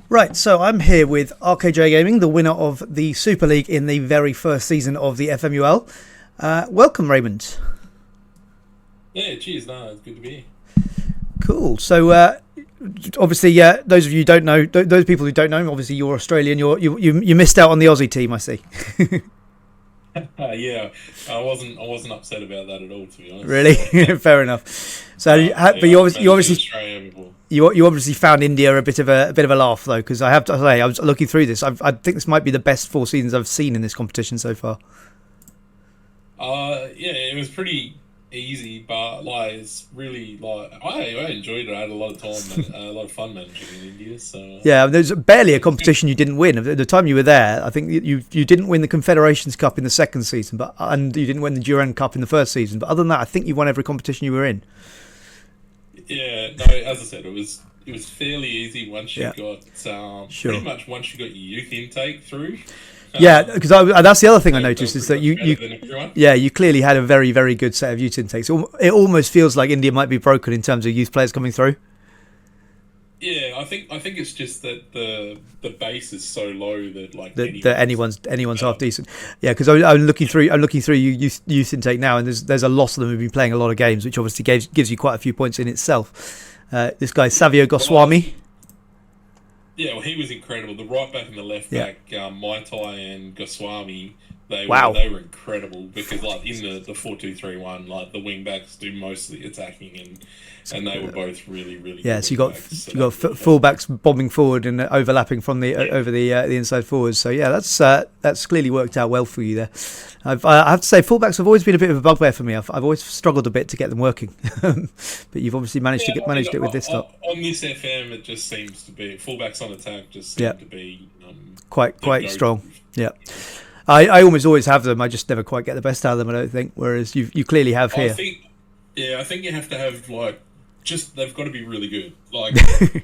Right, so I'm here with RKJ Gaming, the winner of the Super League in the very first season of the FMUL. Welcome, Raymond. Yeah, cheers. No, it's good to be here. Cool. So, obviously, those of you who don't know, those people who don't know, obviously you're Australian. You missed out on the Aussie team, I see. Yeah, I wasn't upset about that at all, to be honest. Really, fair enough. So, but you obviously Australia before. you obviously found India a bit of a laugh though, because I have to say I was looking through this. I think this might be the best 4 seasons I've seen in this competition so far. Yeah, it was pretty easy, but like it's really like I enjoyed it. I had a lot of time and a lot of fun managing in India. So Yeah, there's barely a competition you didn't win. At the time you were there, I think you didn't win the Confederations Cup in the second season, and you didn't win the Durand Cup in the first season. But other than that, I think you won every competition you were in. yeah, no, as I said, it was fairly easy once you Yeah. got Sure. pretty much once you got your youth intake through. Yeah, because that's the other thing I They were noticed is that pretty much you better than everyone. yeah, you clearly had a very, very good set of youth intakes. It almost feels like India might be broken in terms of youth players coming through. Yeah, I think it's just that the base is so low that like That anyone's half um, decent. Yeah, because I'm looking through youth intake now, and there's a lot of them who've been playing a lot of games, which obviously gives you quite a few points in itself. This guy Savio Goswami. yeah, well, he was incredible. The right back and the left Yeah. back, Maitai and Goswami, Wow. they were incredible because like in the 4-2-3-1, like the wing backs do most of the attacking and they were both really really Yeah, good so you wing got backs, so you got that really helped. fullbacks bombing forward and overlapping from the over the inside forwards. So yeah, that's clearly worked out well for you there. I have to say, fullbacks have always been a bit of a bugbear for me. I've always struggled a bit to get them working, but you've obviously Yeah, I mean, managed it with this lot. on this FM, it just seems to be fullbacks on attack just Yeah, seem to be the quite strong. go-to. Yeah, I almost always have them. I just never quite get the best out of them, I don't think. Whereas you clearly have I here. think, yeah, I think you have to have like just they've got to be really good. Like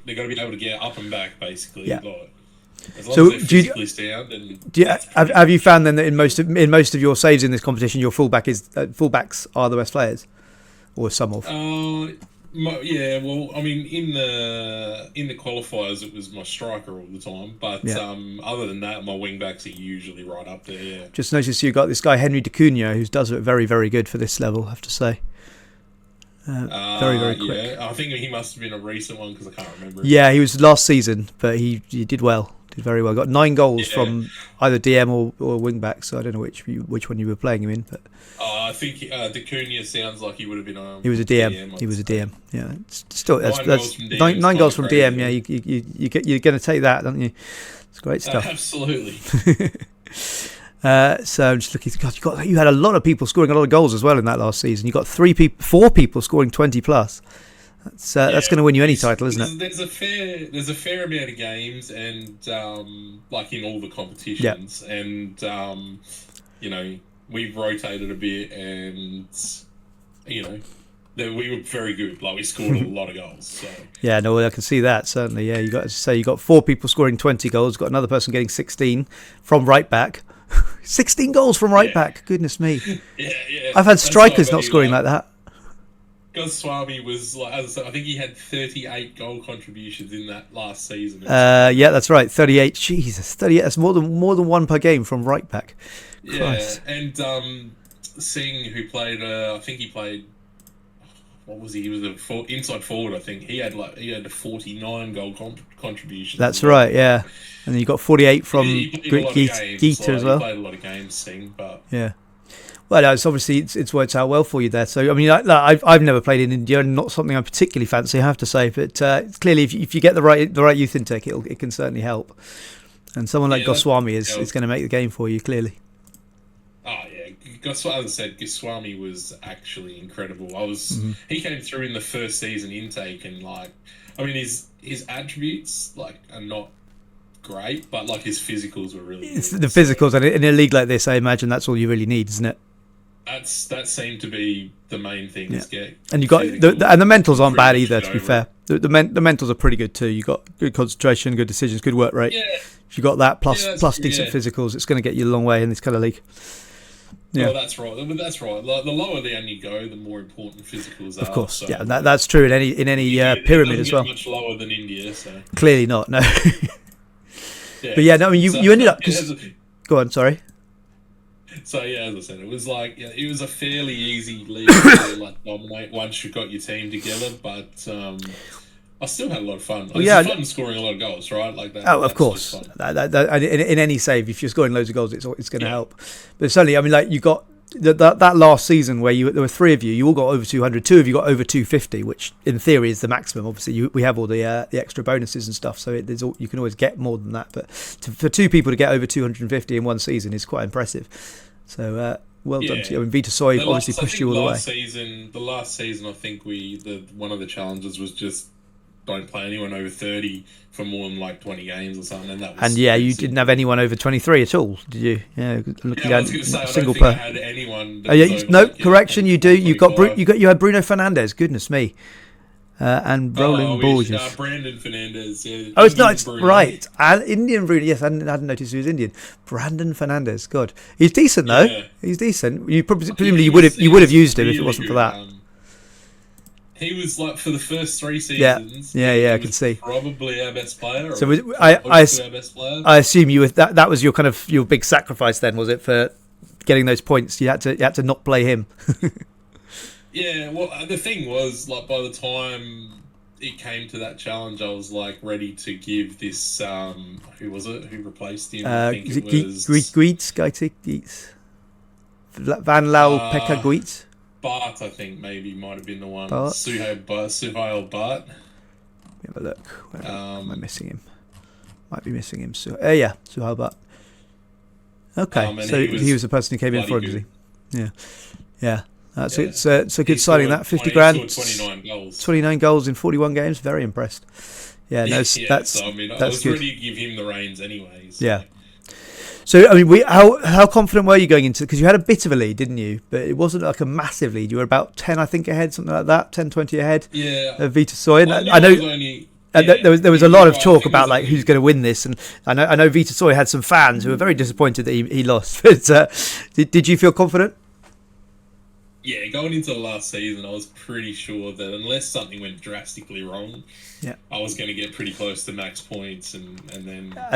they've got to be able to get up and back basically. Yeah. Like as long So as they're do you, physically sound, and do you, that's have, pretty have you much. found then that in most of your saves in this competition, your fullbacks are the best players, or some of? Yeah, well, I mean, in the qualifiers, it was my striker all the time. But Yeah. other than that, my wing backs are usually right up there. Yeah. Just noticed you got this guy Henry D'Acunha, who does it very, very good for this level, I have to say. Very, very quick. Yeah, I think he must have been a recent one because I can't remember his Yeah, he name. was last season, but he did well, did very well. Got 9 goals Yeah, from either DM or wing back, so I don't know which one you were playing him in, but I think D'Acunha sounds like he would have been a he was a DM. DM. He I'd was a say. DM. Yeah, it's still that's 9 goals from DM nine, is nine kind goals of from DM. Yeah, crazy. you're going to take that, don't you? It's great stuff. Absolutely. So I'm just looking. God, you had a lot of people scoring a lot of goals as well in that last season. You got 4 people scoring 20 plus. That's Yeah, going to win you any title, isn't it? there's a fair amount of games and like in all the Yeah. competitions and you know we've rotated a bit and you know we were very good. Like we scored a lot of goals. So Yeah, no, I can see that certainly. Yeah, you got to say you got 4 people scoring 20 goals. Got another person getting 16 from right back. 16 goals from right yeah, back. Goodness me. yeah. I've had That's what I strikers not mean. scoring Like like that. Goswami was like, as I said, I think he had 38 goal contributions in that last season. It was Yeah, crazy. that's right. 38. Jesus, 38. That's more than one per game from right back. Yeah, Christ. and Singh, who played, I think he played. What was he? He was a inside forward, I think. He had 49 goal contributions as That's well. right. Yeah, and then you got 48 from He played a lot of games. Geeta as Like he well. played a lot of games, Singh, but Yeah. Well, no, it's obviously it's worked out well for you there. So I mean, I've never played in India, and not something I particularly fancy, I have to say. But clearly, if you get the right youth intake, it can certainly help. And someone like yeah, that Goswami yeah, is going to make the game for you. Clearly. yeah. As I said, Goswami was actually incredible. He came through in the first season intake, and like, I mean, his attributes like are not great, but like his physicals were really It's good. the So physicals, and in a league like this, I imagine that's all you really need, isn't it? that seemed to be the main thing. Yeah. Is get And you got physical and the mentals and aren't pretty bad much either. get To be over fair, it. the mentals are pretty good too. You got good concentration, good decisions, good work rate. Yeah, If you got that yeah, that's plus true. decent Yeah. physicals, it's going to get you a long way in this kind of league. Yeah. Oh, that's right. But that's right. Like, the lower down you go, the more important physicals Of are. course, So yeah, that's true in any India, it pyramid doesn't as get well. much lower than India. So Clearly not. No. Yeah. But yeah, no, I mean, you ended up. Go on, sorry. So yeah, as I said, it was like it was a fairly easy league to like dominate once you got your team together. But I still had a lot of fun. Well, it's fun scoring a lot of goals, right? Like that. Oh, of course. In any save, if you're scoring loads of goals, it's going to help. But certainly, I mean, like you got that last season where there were three of you. You all got over 200. Two of you got over 250, which in theory is the maximum. Obviously, we have all the extra bonuses and stuff, so you can always get more than that. But for two people to get over 250 in one season is quite impressive. So well done to you. I mean, Vita Soy obviously pushed you all the way. The last season, I think one of the challenges was just don't play anyone over 30 for more than like 20 games or something. And you didn't have anyone over 23 at all, did you? Yeah, I was going to say, I don't think I had anyone. Correction, you do. You had Bruno Fernandes. Goodness me. And Roland Borges. Brandon Fernandes. Yeah, it's right. Indian Bruno. Yes, I hadn't noticed he was Indian. Brandon Fernandes. God, he's decent though. Yeah. He's decent. Presumably you would have used him if it wasn't for that. He was like for the first 3 seasons. I can see. Probably our best player. So I assume that was your big sacrifice then, was it, for getting those points? You had to not play him. Yeah, well, the thing was, like, by the time it came to that challenge, I was like ready to give this. Who was it? Who replaced him? I think it was Geets. Van Lau Pekka Geets. Bart, I think maybe might have been the one. Suhail Bart. Let me have a look. Where am I missing him? Might be missing him. Suhail Bart. Okay, so he was the person who came in for it, was he? Yeah. It's a good signing. That 50 grand, 29 goals in 41 games. Very impressed. Yeah, no, that's I was good. ready to give him the reins anyway. So. Yeah. So I mean, how confident were you going into? Because you had a bit of a lead, didn't you? But it wasn't like a massive lead. You were about 10, I think, ahead, something like that. 10, 20 ahead. Yeah. Of Vita Soy. I know. There was a lot of talk about like who's going to win this, and I know Vita Soy had some fans who were very disappointed that he lost. But did you feel confident? Yeah, going into the last season, I was pretty sure that unless something went drastically wrong, I was going to get pretty close to max points, assuming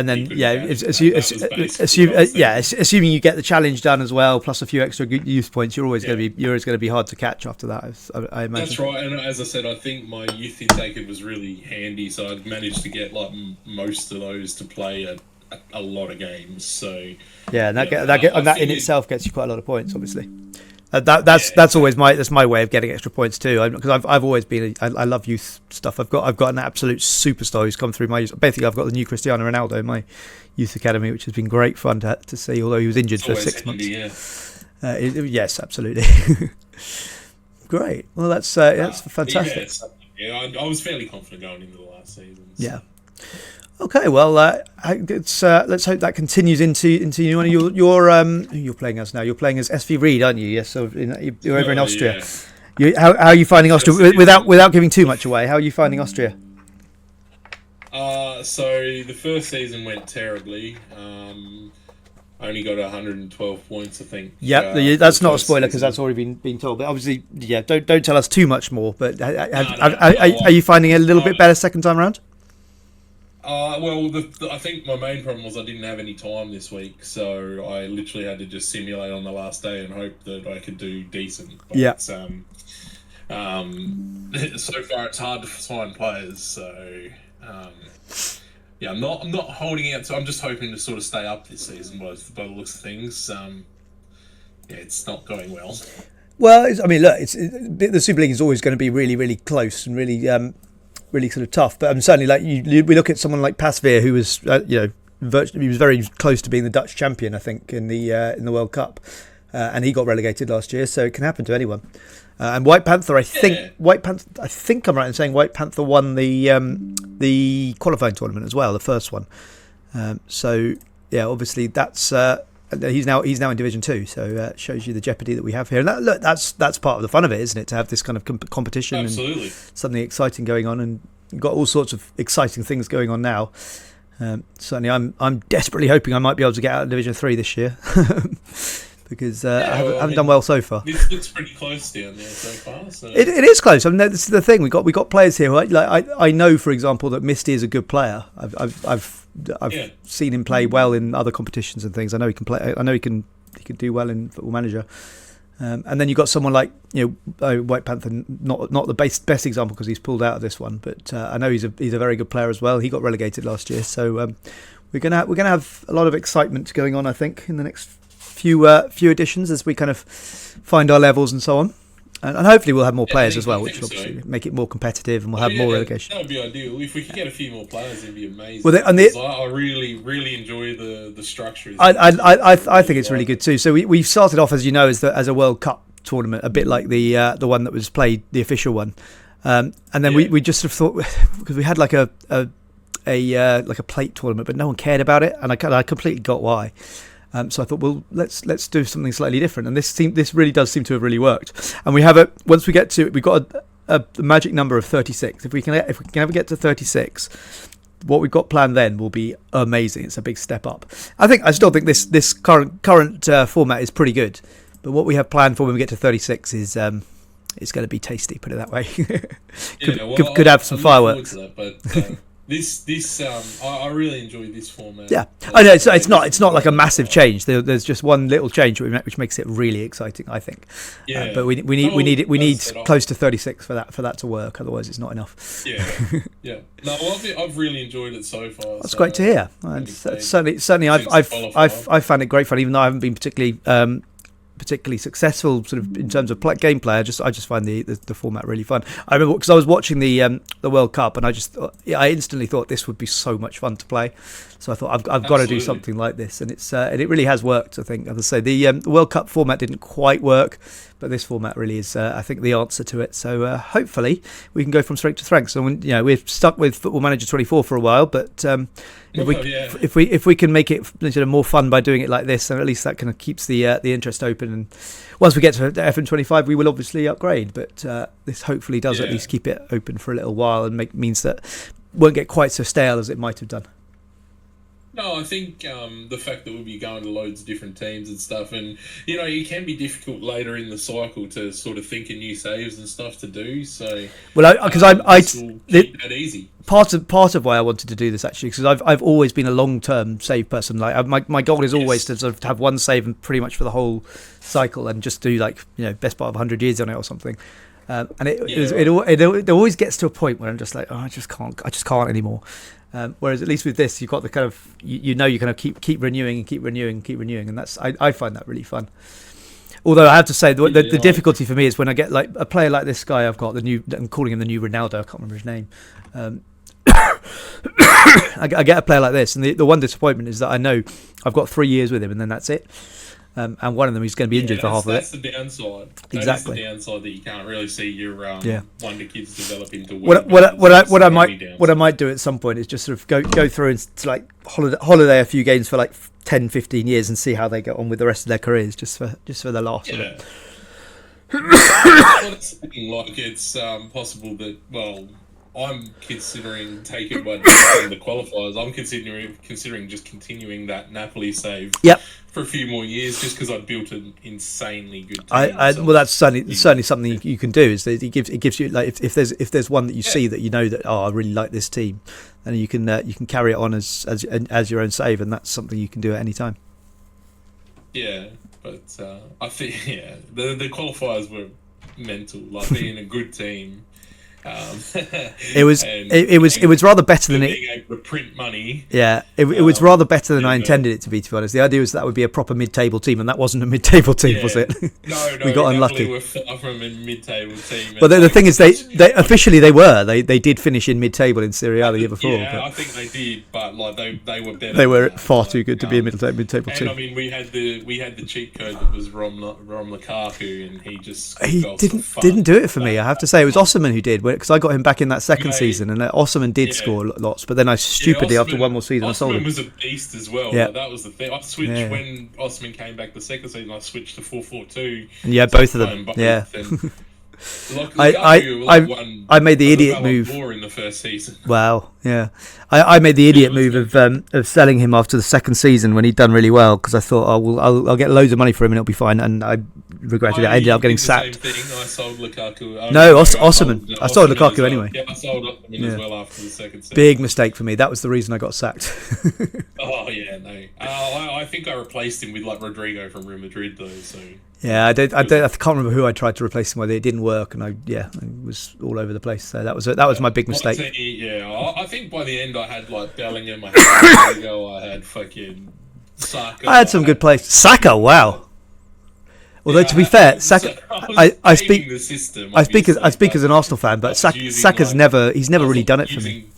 you get the challenge done as well, plus a few extra youth points, you're always going to be hard to catch after that. I imagine. That's right, and as I said, I think my youth intake was really handy, so I'd managed to get like most of those to play a lot of games. So yeah, and that in itself gets you quite a lot of points, obviously. That's always my way of getting extra points too, because I've always been I love youth stuff. I've got an absolute superstar who's come through my youth. Basically, I've got the new Cristiano Ronaldo in my youth academy, which has been great fun to see. Although he was injured for 6 months. Yes, absolutely. Great. Well, that's fantastic. I was fairly confident going into the last season. So. Yeah. Okay, well, let's hope that continues into you. You're playing as now. You're playing as SV Ried, aren't you? Yes, so you're over in Austria. Yeah. How are you finding Austria? Without giving too much away, how are you finding Austria? So the first season went terribly. I only got 112 points, I think. Yeah, that's not a spoiler because that's already been told. But obviously, don't tell us too much more. But are you finding it a little bit better second time around? I think my main problem was I didn't have any time this week, so I literally had to just simulate on the last day and hope that I could do decent. But, so far it's hard to find players, so I'm not holding out. So I'm just hoping to sort of stay up this season by the looks of things. It's not going well. Well, the Super League is always going to be really, really close and really sort of tough, but certainly like we look at someone like Pasveer, who was virtually, he was very close to being the Dutch champion, I think, in the World Cup, and he got relegated last year, so it can happen to anyone. And White Panther, I think I'm right in saying White Panther won the qualifying tournament as well, the first one. So yeah, obviously that's he's now in Division 2, so it shows you the jeopardy that we have here. And that's part of the fun of it, isn't it? To have this kind of competition. Absolutely. And something exciting going on, and you've got all sorts of exciting things going on now. Certainly, I'm desperately hoping I might be able to get out of Division 3 this year. because Yeah, I well, haven't done well so far. This looks pretty close down there so far. So. It is close. I mean, this is the thing. We got players here. Who I know, for example, that Misty is a good player. I've seen him play well in other competitions and things. I know he can play. I know he can do well in Football Manager. And then you've got someone like White Panther, not the best example because he's pulled out of this one, but I know he's a very good player as well. He got relegated last year, so we're gonna have a lot of excitement going on, I think, in the next few editions as we kind of find our levels and so on, and hopefully we'll have more players as well, which will obviously make it more competitive, and we'll have more relegation. That would be ideal if we could get a few more players. It'd be amazing. Well, I really enjoy the structure. I think it's really good too. So we started off, as you know, as a World Cup tournament, a bit like the one that was played, the official one, and then we just sort of thought, because we had like a plate tournament, but no one cared about it, and I completely got why. So I thought, well, let's do something slightly different, and this really does seem to have really worked. And we have once we get to, we've got a magic number of 36. If we can ever get to 36, what we've got planned then will be amazing. It's a big step up. I still think this current format is pretty good, but what we have planned for when we get to 36 is it's going to be tasty. Put it that way. could have some fireworks. I really enjoy this format. Yeah, I know it's not like a massive change. There's just one little change which makes it really exciting, I think. Yeah, but we need close to 36 for that to work. Otherwise, it's not enough. Yeah, yeah. No, I've really enjoyed it so far. That's great to hear. And certainly, I've found it great fun, even though I haven't been particularly successful sort of in terms of gameplay. I just find the format really fun. I remember because I was watching the World Cup, and I instantly thought this would be so much fun to play. So I thought I've got to do something like this, and it really has worked. I think, as I say, the World Cup format didn't quite work, but this format really is, I think, the answer to it. So hopefully we can go from strength to strength. So we've stuck with Football Manager 24 for a while, but if we can make it more fun by doing it like this, then at least that kind of keeps the interest open. And once we get to FM25, we will obviously upgrade, but this hopefully does at least keep it open for a little while and means that it won't get quite so stale as it might have done. No, I think the fact that we'll be going to loads of different teams and stuff, and it can be difficult later in the cycle to sort of think of new saves and stuff to do. So, because I keep that easy. Part of why I wanted to do this actually, because I've always been a long-term save person. Like my goal is always to sort of have one save and pretty much for the whole cycle, and just do best part of 100 years on it or something. And it always gets to a point where I'm just like, I just can't anymore. Whereas at least with this, you've got the kind of you kind of keep renewing and keep renewing, and that's I find that really fun. Although I have to say the difficulty for me is when I get like a player like this guy I've got, I'm calling him the new Ronaldo. I can't remember his name. I get a player like this, and the one disappointment is that I know I've got 3 years with him, and then that's it. And one of them is going to be injured for half of it. That's the downside. Exactly. That's the downside that you can't really see your wonder kids develop into. What I might do at some point is just sort of go through and like holiday a few games for like 10, 15 years and see how they get on with the rest of their careers, just for the laughs of it. Well, it's looking like it's possible that I'm considering taking by the qualifiers. I'm considering just continuing that Napoli save. Yep. For a few more years, just because I built an insanely good team. Well, that's certainly something you can do. Is that it gives you like if there's one that you see that that I really like this team, then you can carry it on as your own save, and that's something you can do at any time. Yeah, but I think the qualifiers were mental. Like being a good team. It was rather better than being able to print money. Yeah, it was rather better than I intended it to be. To be honest, the idea was that would be a proper mid-table team, and that wasn't a mid-table team, was it? No, we got unlucky. Were far from a mid-table team. But the thing is, they officially they did finish in mid-table in Serie A the year before. Yeah, I think they did, but like they were better. They were far too good to be a mid-table team. And I mean, we had the cheat code that was Rom Lukaku, and he didn't do it for me. I have to say, it was Osman who did, because I got him back in that second season, and Osman did score lots, but then I stupidly after one more season I sold him. Osman was a beast as well. Yeah. Like, that was the thing. I switched when Osman came back the second season. I switched to 4-4-2. And both of them. I made the idiot move. More in the first season. Wow, yeah, I made the idiot move of selling him after the second season when he'd done really well because I thought I'll get loads of money for him and it'll be fine, and I regretted it. I ended up getting sacked. Same thing. I sold Lukaku. Osimhen. I sold Lukaku anyway. Yeah, I sold Osimhen as well after the second season. Big mistake for me. That was the reason I got sacked. Oh yeah, no. I think I replaced him with like Rodrigo from Real Madrid though. So yeah, I can't remember who I tried to replace him with. It didn't work, and I was all over the place. So that was my big mistake. Yeah, I think by the end I had like Bellingham, I had Rodrigo, I had fucking Saka. I had some good plays. Saka, wow. Although to be fair, Saka, I speak as an Arsenal fan, but Saka's never really done it for me.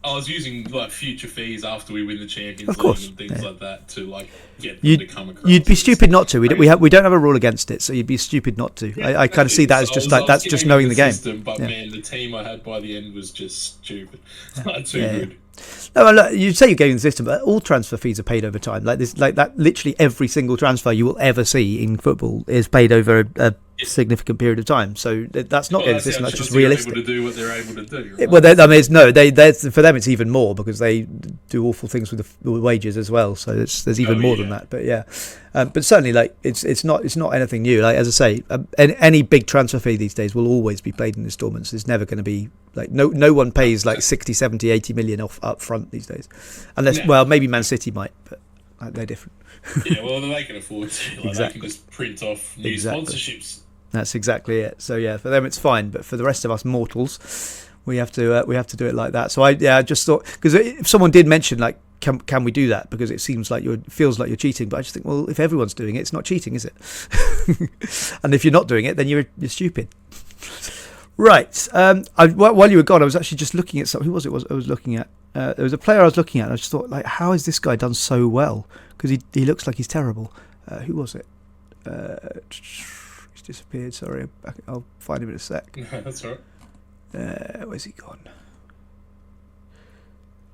I was using like future fees after we win the Champions League and things like that to like get them to come across. You'd be stupid not to. We don't have a rule against it, so you'd be stupid not to. I kind of see that as just that's just knowing the game. System, but man, the team I had by the end was just stupid. Too good. No, look, you say you're getting the system, but all transfer fees are paid over time. Like this, like that. Literally every single transfer you will ever see in football is paid over a significant period of time. So that's not getting the system. That's just realistic. Able to do what they're able to do. Right? Well, for them it's even more because they do awful things with the wages as well. So there's even more than that. But yeah, but certainly like it's not anything new. Like as I say, any big transfer fee these days will always be paid in installments. There's never going to be like no one pays like 60, 70, 80 million up front these days, unless well maybe Man City might, but they're different. Yeah, well they can afford to. Like, they can just print off new sponsorships. That's exactly it. So yeah, for them it's fine, but for the rest of us mortals, we have to do it like that. So I just thought, because if someone did mention like, can we do that? Because it seems like feels like you're cheating, but I just think, well, if everyone's doing it, it's not cheating, is it? And if you're not doing it, then you're stupid. Right. While you were gone, I was actually just looking at something. Who was it? I was looking at. There was a player I was looking at. And I just thought, like, how has this guy done so well? Because he looks like he's terrible. Who was it? He's disappeared. Sorry, I'll find him in a sec. That's all right. Where's he gone?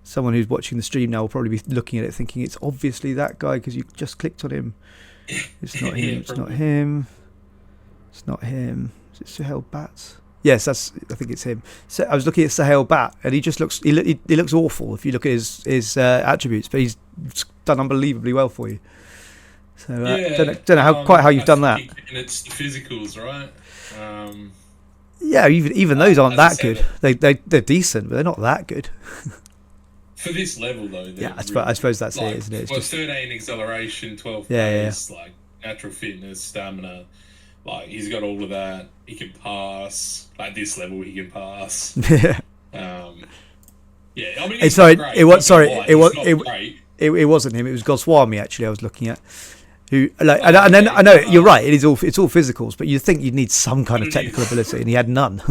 Someone who's watching the stream now will probably be looking at it thinking it's obviously that guy because you just clicked on him. It's not him. It's not him. It's not him. Is it Sahel Bats? Yes, I think it's him. So I was looking at Sahel Bat, and he just looks he looks awful if you look at his attributes, but he's done unbelievably well for you. So don't know how you've done that. And it's the physicals, right? Yeah, even those aren't that good. They're decent, but they're not that good. For this level, though. Yeah, I suppose that's like, it, isn't it? It's just 13 acceleration, 12 pace, like natural fitness, stamina. Like he's got all of that. He can pass. Like this level, he can pass. Yeah. Yeah. I mean, it wasn't him. It was Goswami actually. I was looking at. Who like and then I know you're right. It's all physicals, but you'd think you'd need some kind of technical ability, and he had none.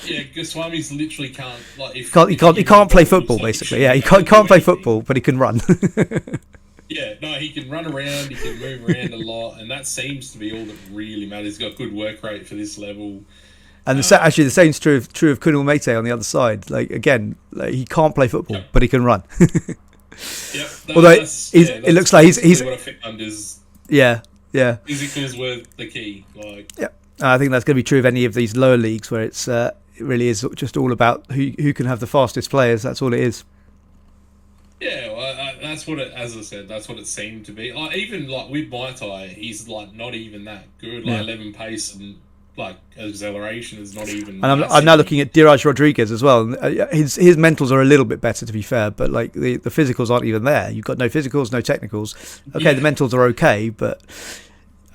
Yeah, Goswami's literally can't like he can't play football basically. Yeah, he can't play football, but he can run. Yeah, no, he can run around, he can move around a lot, and that seems to be all that really matters. He's got good work rate for this level. And actually, the same's true of Kunal Mate on the other side. Like again, he can't play football, but he can run. Yep. Although it looks like he's what I found is physicals were the key. Like I think that's going to be true of any of these lower leagues where it really is just all about who can have the fastest players. That's all it is. Yeah, well, that's what it. As I said, that's what it seemed to be. Even like with Maitai, he's like not even that good. Like 11 pace and like acceleration is not even. And I'm now looking at Diraj Rodriguez as well. His mentals are a little bit better, to be fair, but like the physicals aren't even there. You've got no physicals, no technicals. Okay, the mentals are okay, but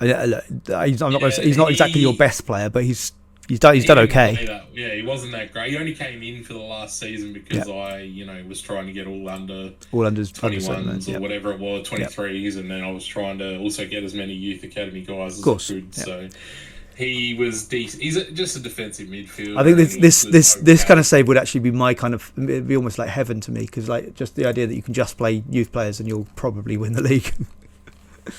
he's not exactly your best player, but he's done okay. Yeah, he wasn't that great. He only came in for the last season because I was trying to get all unders 21s or whatever it was, 23s, and then I was trying to also get as many youth academy guys as I could. So he was decent. He's just a defensive midfielder. I think this kind of save would actually be my kind of, it'd be almost like heaven to me, because like just the idea that you can just play youth players and you'll probably win the league.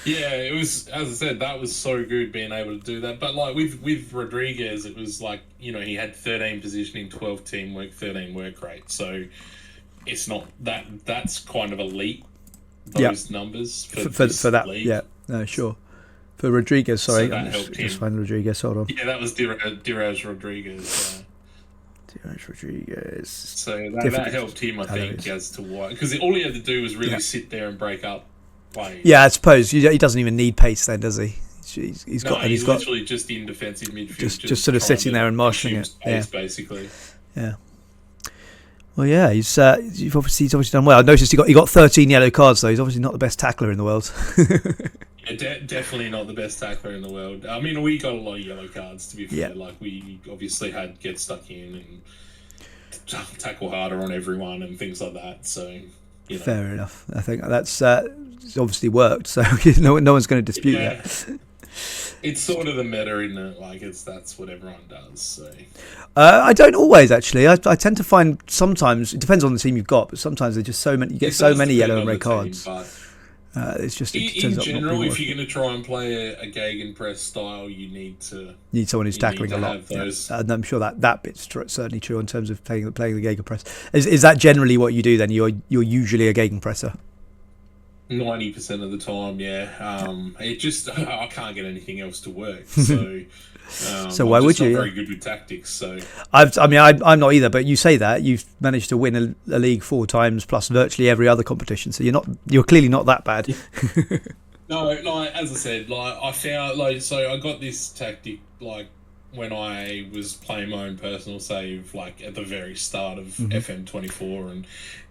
Yeah, it was, as I said, that was so good being able to do that. But like with Rodriguez, it was like, he had 13 positioning, 12 teamwork, 13 work rate. So it's not that's kind of elite, those numbers for that league. Yeah, no, sure. For Rodriguez, sorry. So that helped him. Just find Rodriguez, hold on. Yeah, that was Diraz Rodriguez. Diraz Rodriguez. So that helped him, I think, as to why. Because all he had to do was really sit there and break up plays. Yeah, I suppose. He doesn't even need pace then, does he? He's got literally just in defensive midfield. Just sort of sitting there and marshalling it. Space, basically. Yeah. Well, yeah, he's obviously done well. I noticed he got 13 yellow cards, though. He's obviously not the best tackler in the world. Yeah, definitely not the best tackler in the world. I mean, we got a lot of yellow cards, to be fair. Yeah. Like, we obviously had get stuck in and tackle harder on everyone and things like that. So, Fair enough. I think that's obviously worked, so no one's going to dispute that. It's sort of the meta, isn't it? Like, that's what everyone does. So. I don't always, actually. I tend to find sometimes, it depends on the team you've got, but sometimes there's just so many, you get so many yellow and red cards. It's just in general, if you're going to try and play a gegenpress style, you need someone who's tackling a lot. Yeah. And I'm sure that bit's certainly true in terms of playing the gegenpress. Is that generally what you do then? You're usually a gegenpresser. 90% of the time, yeah. It just I can't get anything else to work, so. So why would you? I'm not very good with tactics, so. I'm not either. But you say that you've managed to win a league 4 times plus virtually every other competition. So you're clearly not that bad. No. As I said, I found so I got this tactic when I was playing my own personal save, at the very start of FM24, and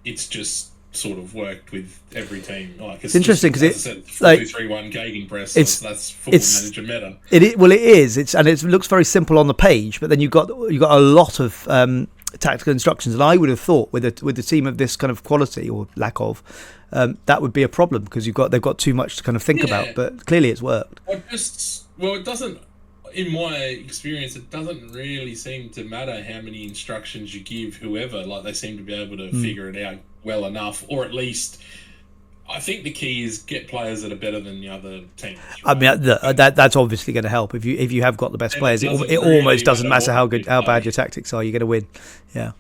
it's just sort of worked with every team. It's interesting because it's 4-2-3-1 gegenpress. That's Football Manager meta. It is. And it looks very simple on the page, but then you got a lot of tactical instructions. And I would have thought with a team of this kind of quality or lack of, that would be a problem because they've got too much to kind of think about. But clearly, it's worked. It doesn't. In my experience, it doesn't really seem to matter how many instructions you give whoever. They seem to be able to figure it out well enough, or at least, I think the key is get players that are better than the other teams. Right? I mean, that's obviously going to help if you have got the best players. It almost doesn't matter how bad your tactics are. You're going to win. Yeah.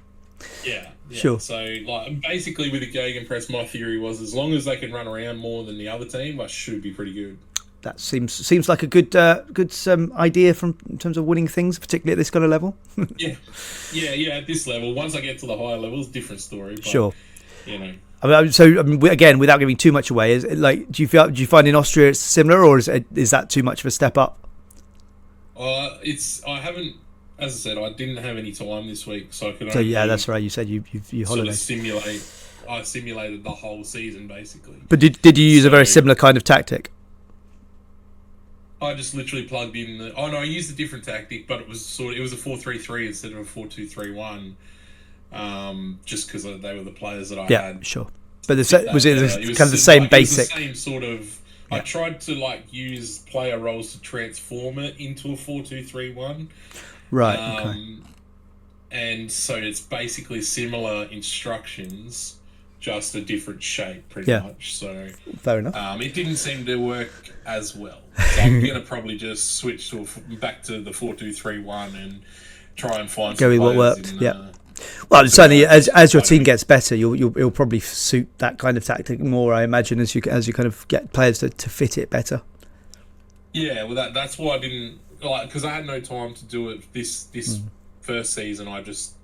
Yeah. Sure. So, basically, with the gegenpress, my theory was as long as they can run around more than the other team, I should be pretty good. That seems like a good idea in terms of winning things, particularly at this kind of level. Yeah. At this level, once I get to the higher levels, different story. But, sure. So again, without giving too much away, do you find in Austria it's similar, or is that too much of a step up? I haven't. As I said, I didn't have any time this week, so I could. So yeah, that's right. You said you holiday. I simulated the whole season basically. But did you use a very similar kind of tactic? I just literally plugged in I used a different tactic, but it was a 4-3-3 instead of a 4-2-3-1. Just because they were the players that I had. Yeah, sure. But was it kind of the same basic? It was the same sort of. Yeah. I tried to use player roles to transform it into a 4-2-3-1. Right. Okay. And so it's basically similar instructions, just a different shape, pretty much. So fair enough. It didn't seem to work as well. So I'm gonna probably just switch back to the 4-2-3-1 and try and find. Go with what worked. Well, certainly as your team gets better, you'll probably suit that kind of tactic more. I imagine as you kind of get players to fit it better. Yeah, well that's why I didn't because I had no time to do it this first season. I just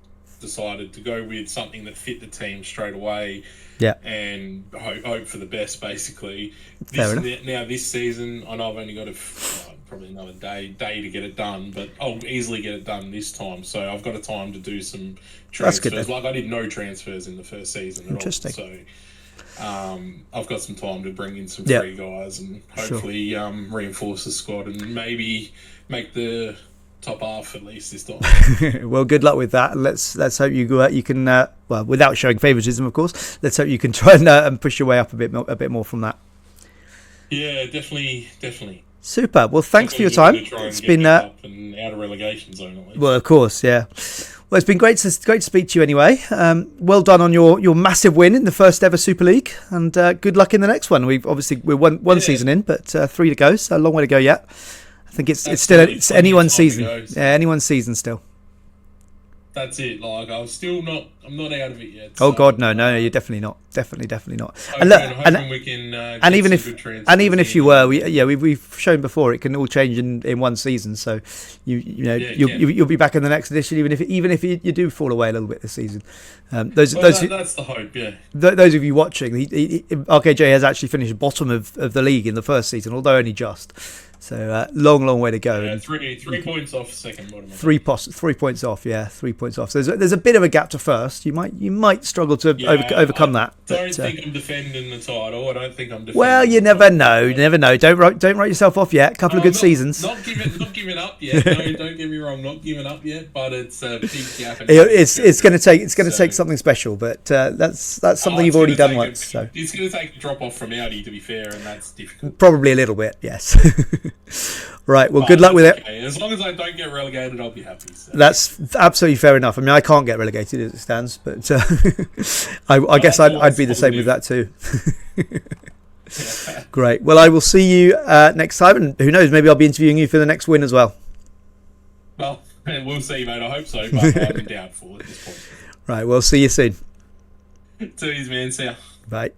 decided to go with something that fit the team straight away. Yeah, and hope for the best, basically. Now this season, I know I've only got probably another day to get it done, but I'll easily get it done this time. So I've got a time to do some transfers. That's good, I did no transfers in the first season at all. So I've got some time to bring in some free guys and hopefully reinforce the squad and maybe make the top half at least this time. Well, good luck with that. Let's hope you can without showing favouritism, of course. Let's hope you can try and push your way up a bit more from that. Yeah, definitely. Super. Well, thanks for your time. It's been up and out of relegation zone. At least. Well, of course, yeah. Well, it's been great to speak to you anyway. Well done on your massive win in the first ever Super League, and good luck in the next one. We're one season in, but 3 to go, so a long way to go yet. I think it's anyone's season. Yeah, anyone's season still. That's it. I'm still not I'm not out of it yet. Oh so, God, no, you're definitely not. Definitely not. Hoping we can and get even some good and even if transfers you in. were, we've shown before it can all change in one season. So you'll be back in the next edition, even if you do fall away a little bit this season. That's the hope. Yeah. Those of you watching, RKJ has actually finished bottom of the league in the first season, although only just. So long way to go. Yeah, three points off second bottom. 3 points off. Yeah, 3 points off. So there's a bit of a gap to first. You might struggle to overcome that. I don't think I'm defending the title. I don't think I'm defending. Well, you never know. You never know. Don't write yourself off yet. A couple of good seasons. Not giving up yet. No, don't get me wrong. Not giving up yet. But it's a big gap. It's going to take something special. But that's something you've already done once. So it's going to take a drop off from Audi, to be fair, and that's difficult. Probably a little bit. Yes. Right. Well, good luck with it. As long as I don't get relegated, I'll be happy. So. That's absolutely fair enough. I mean, I can't get relegated as it stands, but I guess I'd be the same with that too. Great. Well, I will see you next time, and who knows, maybe I'll be interviewing you for the next win as well. Well, we'll see, mate. I hope so, but I'm doubtful at this point. Right. We'll see you soon. Cheers, man. See ya. Bye.